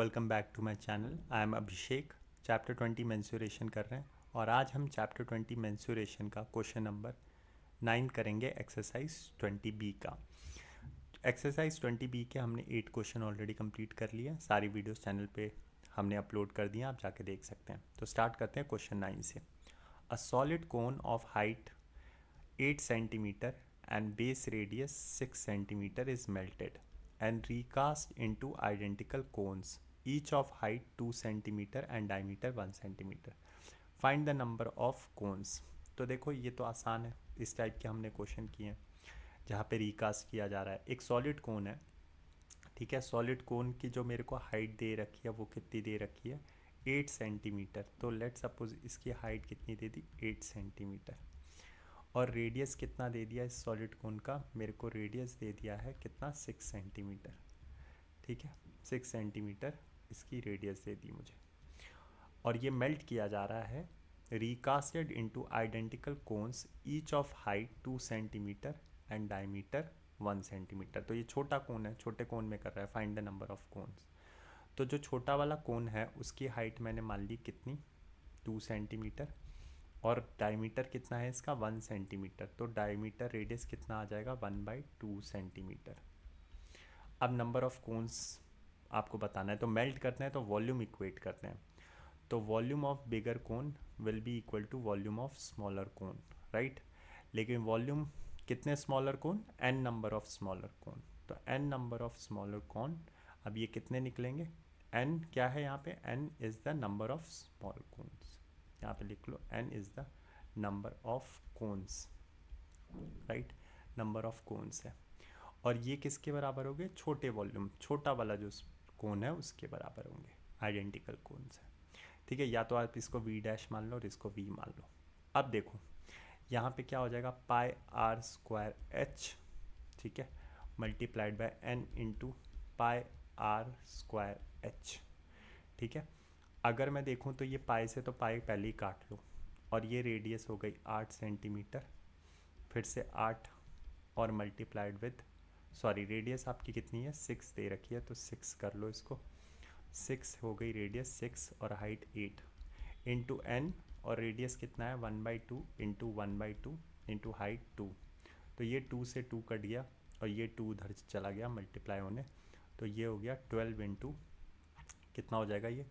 Welcome back to my channel. I am Abhishek. Chapter 20 mensuration कर रहे हैं और आज हम चैप्टर 20 मेंसुरेशन का क्वेश्चन नंबर 9 करेंगे एक्सरसाइज 20B का। एक्सरसाइज 20B के हमने 8 क्वेश्चन ऑलरेडी कंप्लीट कर लिए हैं। सारी वीडियोस चैनल पे हमने अपलोड कर दी हैं, आप जाके देख सकते हैं। तो स्टार्ट करते हैं क्वेश्चन 9 से। A solid cone of height 8 centimeter and base radius 6 centimeter is melted and recast into identical cones, each of height 2 centimeter and diameter 1 centimeter. Find the number of cones. तो देखो ये तो आसान है, इस टाइप के हमने क्वेश्चन किए हैं जहाँ पे रिकास्ट किया जा रहा है। एक सॉलिड कोन है, ठीक है। सॉलिड कोन की जो मेरे को हाइट दे रखी है वो कितनी दे रखी है, 8 सेंटीमीटर। तो लेट सपोज इसकी हाइट कितनी दे दी, 8 सेंटीमीटर। और रेडियस कितना दे दिया इस सॉलिड कोन का, मेरे को रेडियस दे दिया है कितना, 6 सेंटीमीटर। ठीक है, 6 सेंटीमीटर इसकी रेडियस दे दी मुझे। और ये मेल्ट किया जा रहा है, recasted into identical cones, each of height 2 centimetre and diameter 1 centimetre. तो ये छोटा कोन है, छोटे कोन में कर रहा है। Find the number of cons. तो जो छोटा वाला कोन है उसकी हाइट मैंने मान ली कितनी, 2 सेंटीमीटर, और डायमीटर कितना है इसका, 1 सेंटीमीटर। तो डायमीटर रेडियस कितना आ जाएगा, 1/2 सेंटीमीटर। अब नंबर ऑफ कोन्स आपको बताना है, तो मेल्ट करते हैं तो वॉल्यूम इक्वेट करते हैं। तो volume of bigger cone will be equal to volume of smaller cone, right. लेकिन वॉल्यूम कितने smaller cone, n number of smaller cone. तो n number of smaller cone, अब ये कितने निकलेंगे, n क्या है यहाँ पे, n is the number of small cones. यहाँ पे लिख लो n is the number of cones, right, number of cones है। और ये किसके बराबर होंगे, छोटे वॉल्यूम, छोटा वाला जो कोन है उसके बराबर होंगे, आइडेंटिकल कोन्स है। ठीक है, या तो आप इसको v डैश मान लो और इसको v मान लो। अब देखो यहाँ पे क्या हो जाएगा, पाई आर स्क्वायर एच, ठीक है, multiplied by n into pi R square H. ठीक है, अगर मैं देखूँ तो ये पाई से तो पाई पहले ही काट लो, और ये रेडियस हो गई 8 सेंटीमीटर, फिर से 8 और मल्टीप्लाइड विद, सॉरी रेडियस आपकी कितनी है, 6 दे रखी है तो 6 कर लो इसको, 6 हो गई रेडियस 6 और हाइट 8 इंटू n, और रेडियस कितना है 1/2 इंटू 1/2 इंटू हाइट 2। तो ये 2 से 2 कट गया और ये 2 उधर चला गया मल्टीप्लाई होने, तो ये हो गया 12 इंटू कितना हो जाएगा ये,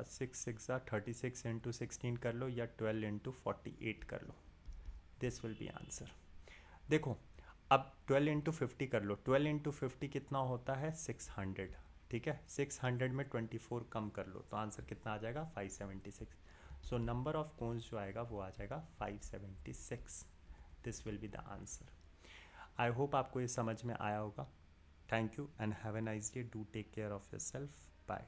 6 6 36 इंटू 16 कर लो, या 12 इंटू 48 कर लो। This will be answer. देखो अब 12 इंटू 50 कर लो, 12 इंटू 50 कितना होता है, 600। ठीक है, 600 में 24 कम कर लो तो आंसर कितना आ जाएगा, 576। सो नंबर ऑफ कोन्स जो आएगा वो आ जाएगा 576। This will be the answer. I hope आपको ये समझ में आया होगा। Thank you and have a nice day. Do take care of yourself. Bye.